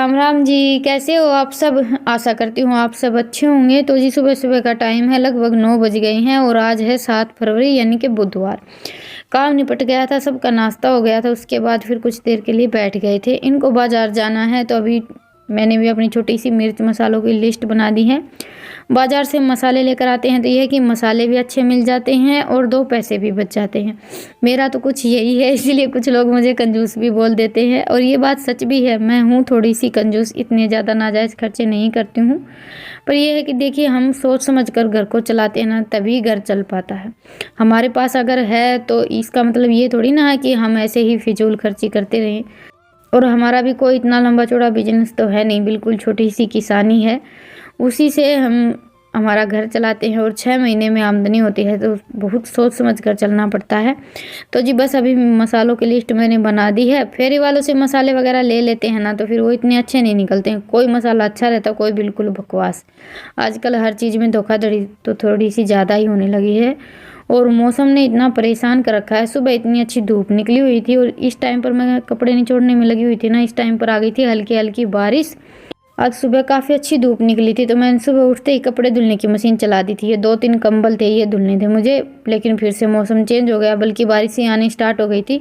राम राम जी, कैसे हो आप सब। आशा करती हूँ आप सब अच्छे होंगे। तो जी सुबह सुबह का टाइम है, लगभग 9 बज गए हैं और आज है 7 फरवरी यानी कि बुधवार। काम निपट गया था, सबका नाश्ता हो गया था। उसके बाद फिर कुछ देर के लिए बैठ गए थे। इनको बाजार जाना है तो अभी मैंने भी अपनी छोटी सी मिर्च मसालों की लिस्ट बना दी है। बाज़ार से मसाले लेकर आते हैं तो यह है कि मसाले भी अच्छे मिल जाते हैं और 2 पैसे भी बच जाते हैं। मेरा तो कुछ यही है, इसीलिए कुछ लोग मुझे कंजूस भी बोल देते हैं और ये बात सच भी है। मैं हूँ थोड़ी सी कंजूस, इतने ज़्यादा नाजायज़ खर्चे नहीं करती हूँ। पर यह है कि देखिए, हम सोच समझ कर घर को चलाते हैं ना, तभी घर चल पाता है। हमारे पास अगर है तो इसका मतलब ये थोड़ी ना है कि हम ऐसे ही फिजूल खर्ची करते रहें। और हमारा भी कोई इतना लंबा चौड़ा बिजनेस तो है नहीं, बिल्कुल छोटी सी किसानी है, उसी से हम हमारा घर चलाते हैं और 6 महीने में आमदनी होती है, तो बहुत सोच समझ कर चलना पड़ता है। तो जी बस अभी मसालों की लिस्ट मैंने बना दी है। फेरी वालों से मसाले वगैरह ले लेते हैं ना, तो फिर वो इतने अच्छे नहीं निकलते हैं। कोई मसाला अच्छा रहता, कोई बिल्कुल बकवास। आजकल हर चीज़ में धोखाधड़ी तो थोड़ी सी ज़्यादा ही होने लगी है। और मौसम ने इतना परेशान कर रखा है। सुबह इतनी अच्छी धूप निकली हुई थी और इस टाइम पर मैं कपड़े निचोड़ने में लगी हुई थी ना, इस टाइम पर आ गई थी हल्की हल्की बारिश। आज सुबह काफ़ी अच्छी धूप निकली थी तो मैंने सुबह उठते ही कपड़े धुलने की मशीन चला दी थी। ये 2-3 कंबल थे, ये धुलने थे मुझे, लेकिन फिर से मौसम चेंज हो गया, बल्कि बारिश ही आनी स्टार्ट हो गई थी।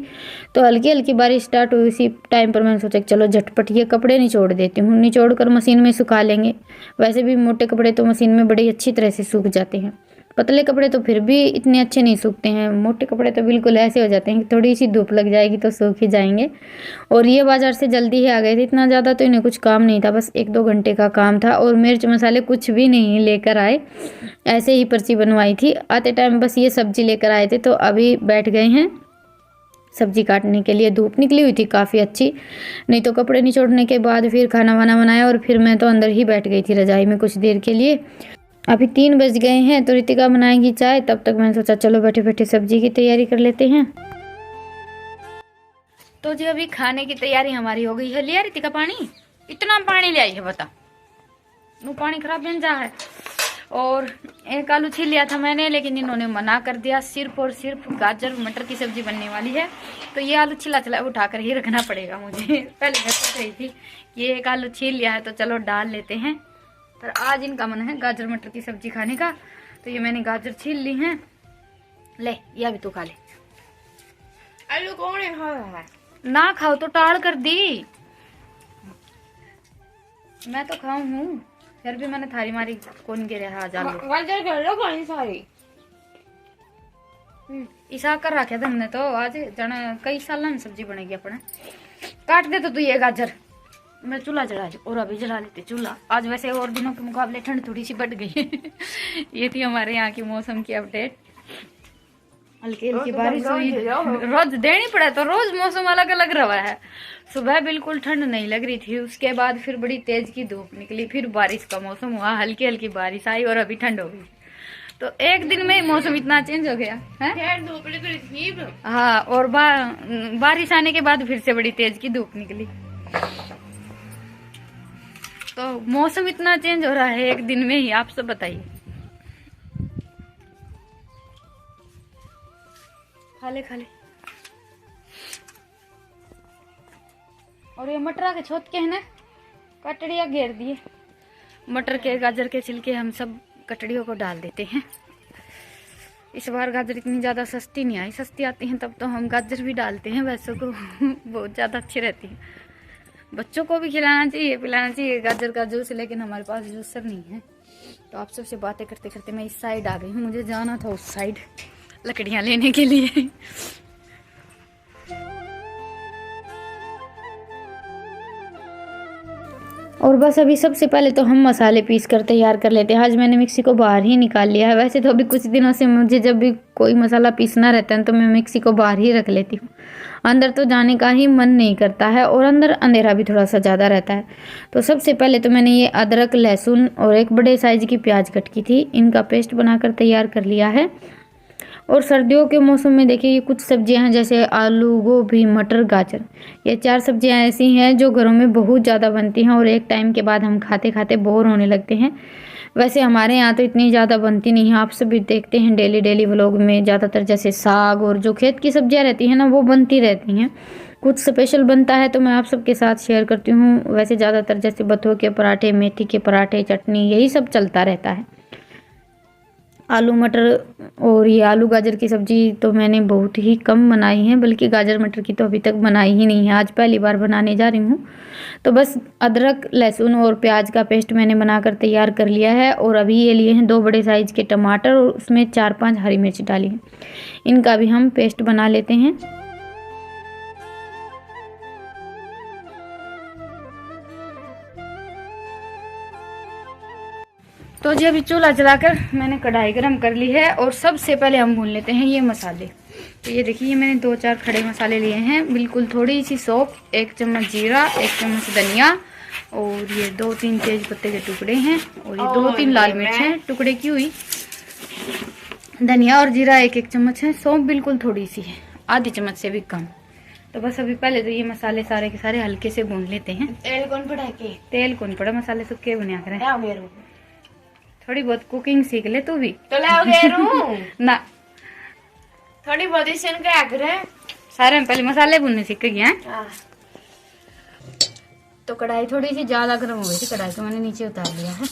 तो हल्की हल्की बारिश स्टार्ट हुई, उसी टाइम पर मैंने सोचा कि चलो झटपट ये कपड़े निचोड़ देती हूँ, निचोड़ कर मशीन में सुखा लेंगे। वैसे भी मोटे कपड़े तो मशीन में बड़ी अच्छी तरह से सूख जाते हैं, पतले कपड़े तो फिर भी इतने अच्छे नहीं सूखते हैं। मोटे कपड़े तो बिल्कुल ऐसे हो जाते हैं कि थोड़ी सी धूप लग जाएगी तो सूख ही जाएंगे। और ये बाज़ार से जल्दी ही आ गए थे, इतना ज़्यादा तो इन्हें कुछ काम नहीं था, बस 1-2 घंटे का काम था। और मिर्च मसाले कुछ भी नहीं लेकर आए, ऐसे ही पर्ची बनवाई थी। आते टाइम बस ये सब्जी लेकर आए थे, तो अभी बैठ गए हैं सब्जी काटने के लिए। धूप निकली हुई थी काफ़ी अच्छी, नहीं तो कपड़े निचोड़ने के बाद फिर खाना वाना बनाया और फिर मैं तो अंदर ही बैठ गई थी रजाई में कुछ देर के लिए। अभी 3 बज गए हैं तो रितिका बनाएगी चाय, तब तक मैंने सोचा चलो बैठे बैठे सब्जी की तैयारी कर लेते हैं। तो जी अभी खाने की तैयारी हमारी हो गई है। लिया रितिका पानी, इतना पानी ले आई है बता, वो पानी खराब बन जा है। और एक आलू छील लिया था मैंने, लेकिन इन्होंने मना कर दिया। सिर्फ और सिर्फ गाजर मटर की सब्जी बनने वाली है, तो ये आलू छिला छिला उठाकर ही रखना पड़ेगा मुझे। पहले मैं सोच रही थी ये एक आलू छील लिया है तो चलो डाल लेते हैं, पर आज इनका मन है गाजर मटर की सब्जी खाने का, तो ये मैंने गाजर छील ली हैं। ले ये भी तू खा ले। आलू कौन है खा रहा है? ना खाओ तो टाल कर दी, मैं तो खाऊं हूँ, फिर भी मैंने थारी मारी कौन गिरे आज आलू। गाजर कर लो कौन सारी इसा कर रखा था हमने, तो आज जाना कई साल में सब्जी बनेगी अपने। काट दे तो तू ये गाजर, मैं चूल्हा जला और अभी जला लेते चूल्हा। आज वैसे और दिनों के मुकाबले ठंड थोड़ी सी बढ़ गई है। ये थी हमारे यहाँ की मौसम की अपडेट। हल्की हल्की बारिश हुई, रोज देनी पड़ा तो रोज मौसम अलग अलग रहा है। सुबह बिल्कुल ठंड नहीं लग रही थी, उसके बाद फिर बड़ी तेज की धूप निकली, फिर बारिश का मौसम हुआ, हल्की हल्की बारिश आई और अभी ठंड हो गई। तो एक दिन में मौसम इतना चेंज हो गया है। धूप निकली थी हाँ, और बारिश आने के बाद फिर से बड़ी तेज की धूप निकली। तो मौसम इतना चेंज हो रहा है एक दिन में ही, आप सब बताइए। खा ले खा ले। और ये मटर के छोत के है ना, कटड़िया घेर दिए। मटर के गाजर के छिलके हम सब कटड़ियों को डाल देते हैं। इस बार गाजर इतनी ज़्यादा सस्ती नहीं आई, सस्ती आती हैं तब तो हम गाजर भी डालते हैं, वैसे को बहुत ज़्यादा अच्छी रहती है। बच्चों को भी खिलाना चाहिए, पिलाना चाहिए गाजर का जूस, लेकिन हमारे पास जूसर नहीं है। तो आप सबसे बातें करते करते मैं इस साइड आ गई हूँ, मुझे जाना था उस साइड लकड़ियाँ लेने के लिए। और बस अभी सबसे पहले तो हम मसाले पीस कर तैयार कर लेते हैं। आज मैंने मिक्सी को बाहर ही निकाल लिया है। वैसे तो अभी कुछ दिनों से मुझे जब भी कोई मसाला पीसना रहता है तो मैं मिक्सी को बाहर ही रख लेती हूँ, अंदर तो जाने का ही मन नहीं करता है और अंदर अंधेरा भी थोड़ा सा ज़्यादा रहता है। तो सबसे पहले तो मैंने ये अदरक, लहसुन और एक बड़े साइज़ की प्याज कट की थी, इनका पेस्ट बनाकर तैयार कर लिया है। और सर्दियों के मौसम में देखिए, ये कुछ सब्जियां हैं जैसे आलू, गोभी, मटर, गाजर, ये 4 सब्जियां ऐसी हैं जो घरों में बहुत ज़्यादा बनती हैं और एक टाइम के बाद हम खाते खाते बोर होने लगते हैं। वैसे हमारे यहाँ तो इतनी ज़्यादा बनती नहीं है, आप सभी देखते हैं डेली व्लॉग में ज़्यादातर जैसे साग और जो खेत की सब्जियां रहती हैं ना वो बनती रहती हैं। कुछ स्पेशल बनता है तो मैं आप सबके साथ शेयर करती हूँ। वैसे ज़्यादातर जैसे बथुआ के पराठे, मेथी के पराठे, चटनी, यही सब चलता रहता है। आलू मटर और ये आलू गाजर की सब्ज़ी तो मैंने बहुत ही कम बनाई है, बल्कि गाजर मटर की तो अभी तक बनाई ही नहीं है, आज पहली बार बनाने जा रही हूँ। तो बस अदरक, लहसुन और प्याज का पेस्ट मैंने बनाकर तैयार कर लिया है। और अभी ये लिए हैं 2 बड़े साइज़ के टमाटर और उसमें 4-5 हरी मिर्च डाली है। इनका भी हम पेस्ट बना लेते हैं। तो जी अभी चूल्हा जलाकर मैंने कढ़ाई गरम कर ली है और सबसे पहले हम भून लेते हैं ये मसाले। तो ये देखिए, ये मैंने 2-4 खड़े मसाले लिए हैं। बिल्कुल थोड़ी सी सौंफ, 1 चम्मच जीरा, 1 चम्मच धनिया और ये 2-3 तेज पत्ते के टुकड़े हैं और ये 2-3 लाल मिर्च हैं टुकड़े की हुई। धनिया और जीरा 1-1 चम्मच है। सौंफ बिल्कुल थोड़ी सी है, आधी चम्मच से भी कम। तो बस अभी पहले तो ये मसाले सारे के सारे हल्के से भून लेते हैं। तेल कौन पड़ा के? तेल कौन पड़ा, मसाले सूखे बुनिया करें। थोड़ी बहुत कुकिंग सीख ले तू भी। तो लाओगे ना, थोड़ी बहुत इसन क्या करे, सारे में पहले मसाले भूनने सीख गए हैं। तो कढ़ाई थोड़ी सी ज्यादा गर्म हो गई थी, कढ़ाई को मैंने नीचे उतार लिया है।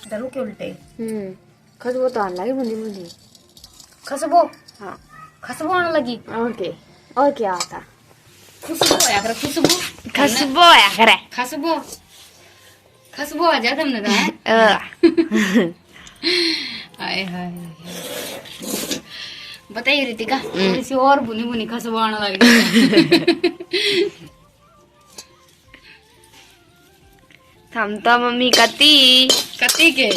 डरू के उल्टे खुशबू तो आने लगी, बुंदी बुंदी खुशबू। हाँ, खुशबू आने लगी। ओके। और क्या आता? खुशबू आया करे, खुशबू। खुशबू आया करे। खुशबू, खुशबू आ जा तुमने कहा। हाय हाय, बताइए रितिका, थोड़ी सी और बुनी बुनी खुशबू आने लगी। हम तो मम्मी कती कती के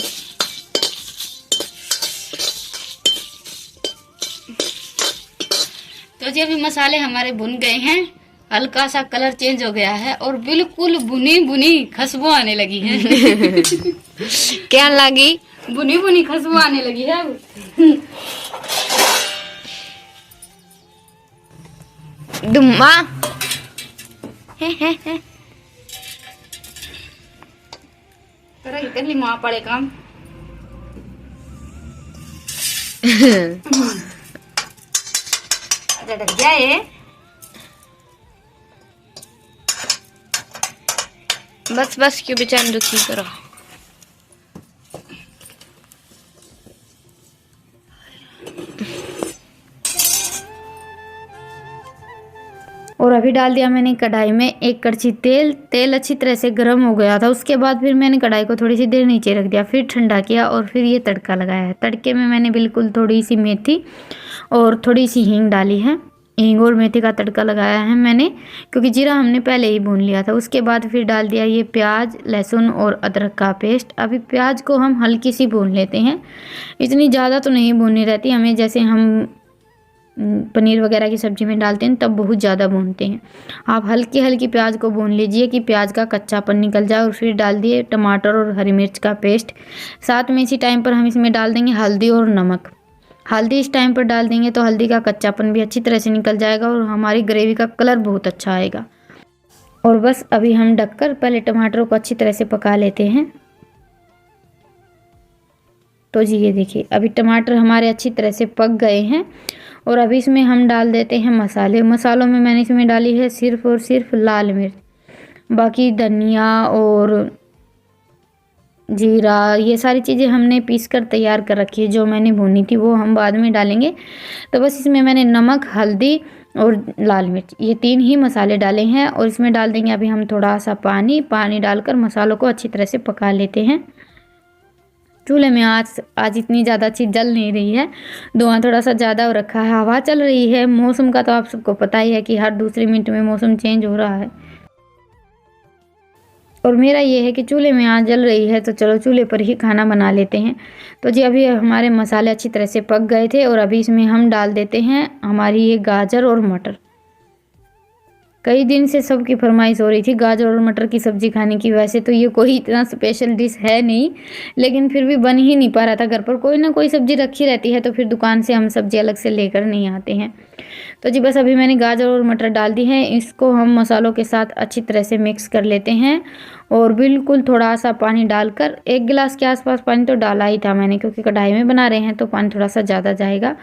तो जी अभी मसाले हमारे भुन गए हैं, हल्का सा कलर चेंज हो गया है और बिल्कुल बुनी बुनी खुशबू आने लगी है। क्या लगी? बुनी बुनी खुशबू आने लगी है अब। दुम्मा कर ली माँ पड़े काम। ढक गया ये। बस बस क्यों बेचारा दुखी करो। और अभी डाल दिया मैंने कढ़ाई में 1 कड़छी तेल। तेल अच्छी तरह से गर्म हो गया था, उसके बाद फिर मैंने कढ़ाई को थोड़ी सी देर नीचे रख दिया, फिर ठंडा किया और फिर ये तड़का लगाया है। तड़के में मैंने बिल्कुल थोड़ी सी मेथी और थोड़ी सी हींग डाली है। हींग और मेथी का तड़का लगाया है मैंने, क्योंकि जीरा हमने पहले ही भून लिया था। उसके बाद फिर डाल दिया ये प्याज, लहसुन और अदरक का पेस्ट। अभी प्याज को हम हल्की सी भून लेते हैं, इतनी ज़्यादा तो नहीं भूननी रहती हमें, जैसे हम पनीर वगैरह की सब्ज़ी में डालते हैं तब बहुत ज़्यादा भूनते हैं। आप हल्की हल्की प्याज को भून लीजिए कि प्याज का कच्चापन निकल जाए। और फिर डाल दिए टमाटर और हरी मिर्च का पेस्ट। साथ में इसी टाइम पर हम इसमें डाल देंगे हल्दी और नमक। हल्दी इस टाइम पर डाल देंगे तो हल्दी का कच्चापन भी अच्छी तरह से निकल जाएगा और हमारी ग्रेवी का कलर बहुत अच्छा आएगा। और बस अभी हम ढककर पहले टमाटरों को अच्छी तरह से पका लेते हैं। तो जी ये देखिए, अभी टमाटर हमारे अच्छी तरह से पक गए हैं और अभी इसमें हम डाल देते हैं मसाले। मसालों में मैंने इसमें डाली है सिर्फ और सिर्फ लाल मिर्च, बाकी धनिया और जीरा ये सारी चीज़ें हमने पीस कर तैयार कर रखी है। जो मैंने भूनी थी वो हम बाद में डालेंगे। तो बस इसमें मैंने नमक, हल्दी और लाल मिर्च ये 3 ही मसाले डाले हैं और इसमें डाल देंगे अभी हम थोड़ा सा पानी डालकर मसालों को अच्छी तरह से पका लेते हैं। चूल्हे में आज इतनी ज़्यादा अच्छी जल नहीं रही है, धुआं थोड़ा सा ज़्यादा हो रखा है, हवा चल रही है। मौसम का तो आप सबको पता ही है कि हर दूसरे मिनट में मौसम चेंज हो रहा है। और मेरा ये है कि चूल्हे में आँच जल रही है तो चलो चूल्हे पर ही खाना बना लेते हैं। तो जी अभी हमारे मसाले अच्छी तरह से पक गए थे और अभी इसमें हम डाल देते हैं हमारी ये गाजर और मटर। कई दिन से सबकी फरमाइश हो रही थी गाजर और मटर की सब्ज़ी खाने की। वैसे तो ये कोई इतना स्पेशल डिश है नहीं, लेकिन फिर भी बन ही नहीं पा रहा था। घर पर कोई ना कोई सब्ज़ी रखी रहती है तो फिर दुकान से हम सब्ज़ी अलग से लेकर नहीं आते हैं। तो जी बस अभी मैंने गाजर और मटर डाल दी हैं, इसको हम मसालों के साथ अच्छी तरह से मिक्स कर लेते हैं। और बिल्कुल थोड़ा सा पानी डालकर, 1 गिलास के आसपास पानी तो डाला ही था मैंने, क्योंकि कढ़ाई में बना रहे हैं तो पानी थोड़ा सा ज़्यादा जाएगा।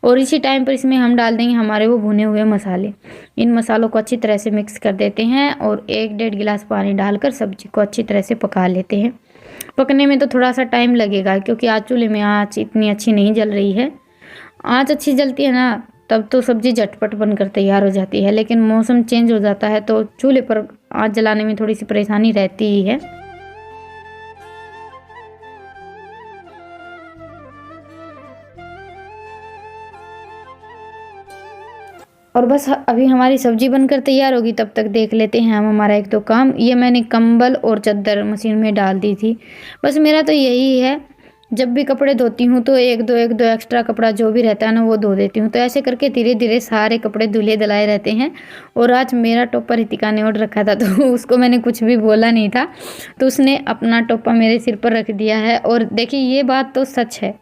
और इसी टाइम पर इसमें हम डाल देंगे हमारे वो भुने हुए मसाले। इन मसालों को अच्छी तरह से मिक्स कर देते हैं और 1-1.5 गिलास पानी डालकर सब्जी को अच्छी तरह से पका लेते हैं। पकने में तो थोड़ा सा टाइम लगेगा, क्योंकि आज चूल्हे में आँच इतनी अच्छी नहीं जल रही है। आँच अच्छी जलती है ना, तब तो सब्जी झटपट बनकर तैयार हो जाती है, लेकिन मौसम चेंज हो जाता है तो चूल्हे पर आँच जलाने में थोड़ी सी परेशानी रहती ही है। और बस अभी हमारी सब्जी बनकर तैयार होगी, तब तक देख लेते हैं हम हमारा 1-2 काम। ये मैंने कंबल और चद्दर मशीन में डाल दी थी। बस मेरा तो यही है, जब भी कपड़े धोती हूँ तो 1-2 एक्स्ट्रा कपड़ा जो भी रहता है ना वो धो देती हूँ। तो ऐसे करके धीरे धीरे सारे कपड़े धुले धुलाए रहते हैं। और आज मेरा टोपा रितिका ने ऑर्डर रखा था, तो उसको मैंने कुछ भी बोला नहीं था, तो उसने अपना टोपा मेरे सिर पर रख दिया है। और देखिए ये बात तो सच है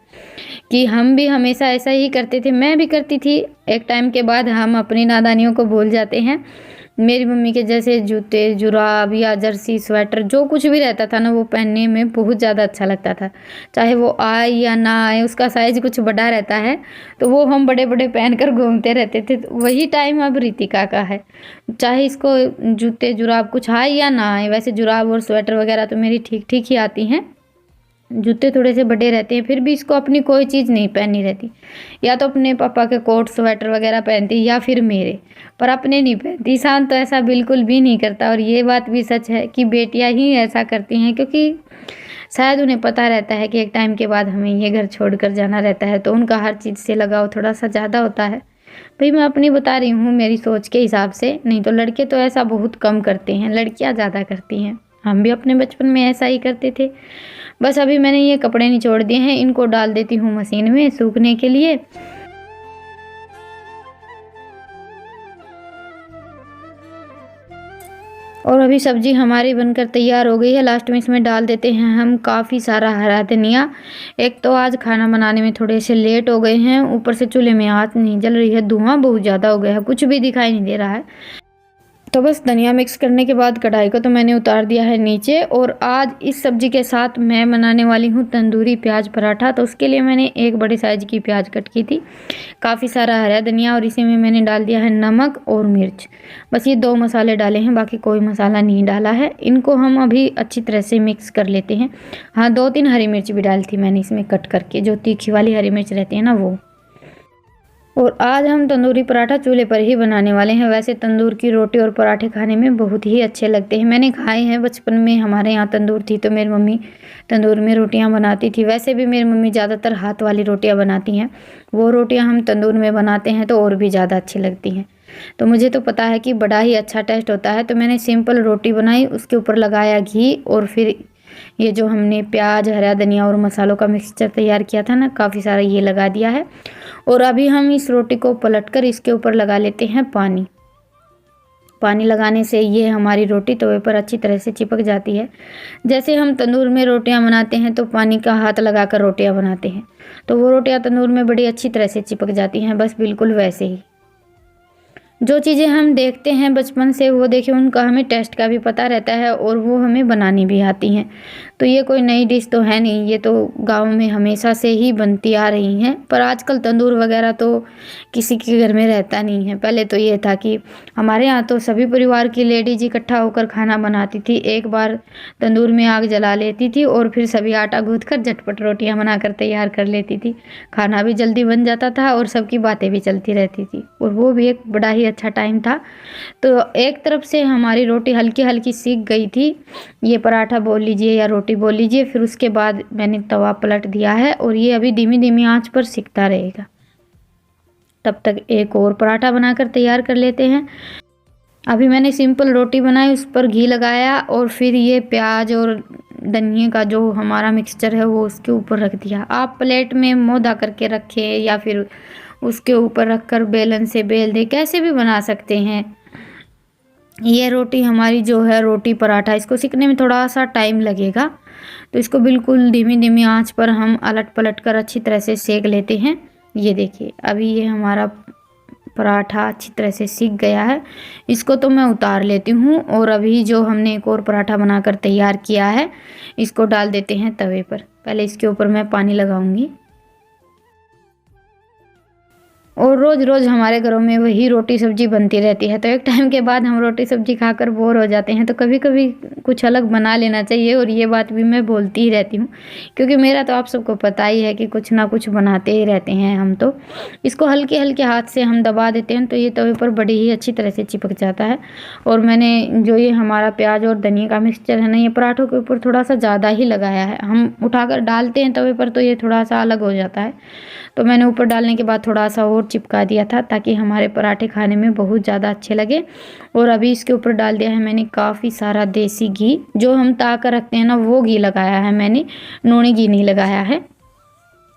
कि हम भी हमेशा ऐसा ही करते थे, मैं भी करती थी। एक टाइम के बाद हम अपनी नादानियों को भूल जाते हैं। मेरी मम्मी के जैसे जूते, जुराब या जर्सी, स्वेटर जो कुछ भी रहता था ना, वो पहनने में बहुत ज़्यादा अच्छा लगता था। चाहे वो आए या ना आए, उसका साइज़ कुछ बड़ा रहता है तो वो हम बड़े बड़े पहनकर घूमते रहते थे। तो वही टाइम अब रितिका का है, चाहे इसको जूते जुराब कुछ आए या ना आए। वैसे जुराब और स्वेटर वगैरह तो मेरी ठीक ठीक ही आती हैं, जूते थोड़े से बड़े रहते हैं, फिर भी इसको अपनी कोई चीज़ नहीं पहननी रहती। या तो अपने पापा के कोट स्वेटर वगैरह पहनती या फिर मेरे, पर अपने नहीं पहनती। ईशान तो ऐसा बिल्कुल भी नहीं करता। और ये बात भी सच है कि बेटियां ही ऐसा करती हैं, क्योंकि शायद उन्हें पता रहता है कि एक टाइम के बाद हमें ये घर छोड़कर जाना रहता है, तो उनका हर चीज़ से लगाव थोड़ा सा ज़्यादा होता है। भाई मैं अपनी बता रही हूँ मेरी सोच के हिसाब से, नहीं तो लड़के तो ऐसा बहुत कम करते हैं, लड़कियाँ ज़्यादा करती हैं। हम भी अपने बचपन में ऐसा ही करते थे। बस अभी मैंने ये कपड़े निचोड़ दिए हैं, इनको डाल देती हूँ मशीन में सूखने के लिए। और अभी सब्जी हमारी बनकर तैयार हो गई है। लास्ट में इसमें डाल देते हैं हम काफ़ी सारा हरा धनिया। एक तो आज खाना बनाने में थोड़े से लेट हो गए हैं, ऊपर से चूल्हे में आँच नहीं जल रही है, धुआं बहुत ज़्यादा हो गया है, कुछ भी दिखाई नहीं दे रहा है। तो बस धनिया मिक्स करने के बाद कढ़ाई को तो मैंने उतार दिया है नीचे। और आज इस सब्जी के साथ मैं बनाने वाली हूँ तंदूरी प्याज पराठा। तो उसके लिए मैंने एक बड़ी साइज़ की प्याज कट की थी, काफ़ी सारा हरा धनिया, और इसी में मैंने डाल दिया है नमक और मिर्च। बस ये 2 मसाले डाले हैं, बाकी कोई मसाला नहीं डाला है। इनको हम अभी अच्छी तरह से मिक्स कर लेते हैं। हाँ, 2-3 हरी मिर्च भी डाली थी मैंने इसमें कट करके, जो तीखी वाली हरी मिर्च रहती है ना वो। और आज हम तंदूरी पराठा चूल्हे पर ही बनाने वाले हैं। वैसे तंदूर की रोटी और पराठे खाने में बहुत ही अच्छे लगते हैं, मैंने खाए हैं। बचपन में हमारे यहाँ तंदूर थी तो मेरी मम्मी तंदूर में रोटियाँ बनाती थी। वैसे भी मेरी मम्मी ज़्यादातर हाथ वाली रोटियाँ बनाती हैं, वो रोटियाँ हम तंदूर में बनाते हैं तो और भी ज़्यादा अच्छी लगती हैं। तो मुझे तो पता है कि बड़ा ही अच्छा टेस्ट होता है। तो मैंने सिंपल रोटी बनाई, उसके ऊपर लगाया घी, और फिर ये जो हमने प्याज, हरा धनिया और मसालों का मिक्सचर तैयार किया था ना, काफ़ी सारा ये लगा दिया है। और अभी हम इस रोटी को पलटकर इसके ऊपर लगा लेते हैं पानी। पानी लगाने से ये हमारी रोटी तवे पर अच्छी तरह से चिपक जाती है। जैसे हम तंदूर में रोटियां बनाते हैं तो पानी का हाथ लगाकर रोटियां बनाते हैं, तो वो रोटियां तंदूर में बड़ी अच्छी तरह से चिपक जाती हैं। बस बिल्कुल वैसे ही जो चीज़ें हम देखते हैं बचपन से, वो देखिए उनका हमें टेस्ट का भी पता रहता है और वो हमें बनानी भी आती हैं। तो ये कोई नई डिश तो है नहीं, ये तो गांव में हमेशा से ही बनती आ रही हैं। पर आजकल तंदूर वगैरह तो किसी के घर में रहता नहीं है। पहले तो ये था कि हमारे यहाँ तो सभी परिवार की लेडीज इकट्ठा होकर खाना बनाती थी, एक बार तंदूर में आग जला लेती थी और फिर सभी आटा गूँथ कर झटपट रोटियाँ बनाकर तैयार कर लेती थी। खाना भी जल्दी बन जाता था और सबकी बातें भी चलती रहती थी, और वो भी एक बड़ा ही अच्छा टाइम था। तो एक तरफ से हमारी रोटी हल्की हल्की सीख गई थी, ये पराठा बोल लीजिए या रोटी बोल लीजिए। फिर उसके बाद मैंने तवा पलट दिया है और ये अभी धीमी धीमी आंच पर सिकता रहेगा। तब तक एक और पराठा बनाकर तैयार कर लेते हैं। अभी मैंने सिंपल रोटी बनाई, उस पर घी लगाया और फिर ये प्याज और धनिया का जो हमारा मिक्सचर है वो उसके ऊपर रख दिया। आप प्लेट में मोदा करके रखें या फिर उसके ऊपर रखकर बेलन से बेल दे, कैसे भी बना सकते हैं। ये रोटी हमारी जो है रोटी पराठा, इसको सिकने में थोड़ा सा टाइम लगेगा, तो इसको बिल्कुल धीमी धीमी आंच पर हम अलट पलट कर अच्छी तरह से सेक लेते हैं। ये देखिए अभी ये हमारा पराठा अच्छी तरह से सिक गया है। इसको तो मैं उतार लेती हूँ और अभी जो हमने एक और पराठा बनाकर तैयार किया है इसको डाल देते हैं तवे पर। पहले इसके ऊपर मैं पानी लगाऊंगी। और रोज़ रोज़ हमारे घरों में वही रोटी सब्जी बनती रहती है, तो एक टाइम के बाद हम रोटी सब्जी खाकर बोर हो जाते हैं, तो कभी कभी कुछ अलग बना लेना चाहिए। और ये बात भी मैं बोलती ही रहती हूँ, क्योंकि मेरा तो आप सबको पता ही है कि कुछ ना कुछ बनाते ही रहते हैं हम। तो इसको हल्के हल्के हाथ से हम दबा देते हैं तो ये तवे पर बड़ी ही अच्छी तरह से चिपक जाता है। और मैंने जो ये हमारा प्याज और धनिया का मिक्सचर है ना, ये पराठों के ऊपर थोड़ा सा ज़्यादा ही लगाया है। हम उठाकर डालते हैं तवे पर तो ये थोड़ा सा अलग हो जाता है, तो मैंने ऊपर डालने के बाद थोड़ा सा और चिपका दिया था ताकि हमारे पराठे खाने में बहुत ज़्यादा अच्छे लगे। और अभी इसके ऊपर डाल दिया है मैंने काफ़ी सारा देसी घी, जो हम ताक रखते हैं ना वो घी लगाया है मैंने, नोनी घी नहीं लगाया है।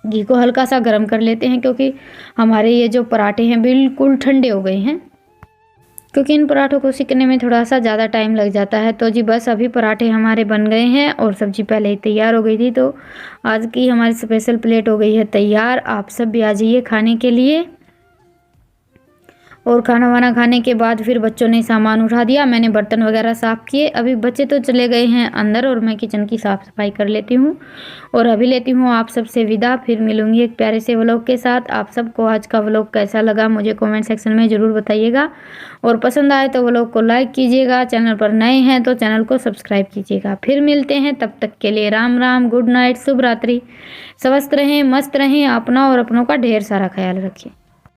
घी को हल्का सा गर्म कर लेते हैं क्योंकि हमारे ये जो पराठे हैं बिल्कुल ठंडे हो गए हैं, क्योंकि इन पराठों को सिकने में थोड़ा सा ज़्यादा टाइम लग जाता है। तो जी बस अभी पराठे हमारे बन गए हैं और सब्जी पहले ही तैयार हो गई थी। तो आज की हमारी स्पेशल प्लेट हो गई है तैयार। आप सब भी आ जाइए खाने के लिए। और खाना वाना खाने के बाद फिर बच्चों ने सामान उठा दिया, मैंने बर्तन वगैरह साफ़ किए। अभी बच्चे तो चले गए हैं अंदर और मैं किचन की साफ़ सफाई कर लेती हूँ। और अभी लेती हूँ आप सबसे विदा, फिर मिलूंगी एक प्यारे से व्लॉग के साथ। आप सबको आज का व्लॉग कैसा लगा मुझे कमेंट सेक्शन में ज़रूर बताइएगा। और पसंद आए तो व्लॉग को लाइक कीजिएगा, चैनल पर नए हैं तो चैनल को सब्सक्राइब कीजिएगा। फिर मिलते हैं, तब तक के लिए राम राम, गुड नाइट, शुभ रात्रि। स्वस्थ रहें, मस्त रहें, अपना और अपनों का ढेर सारा ख्याल रखें।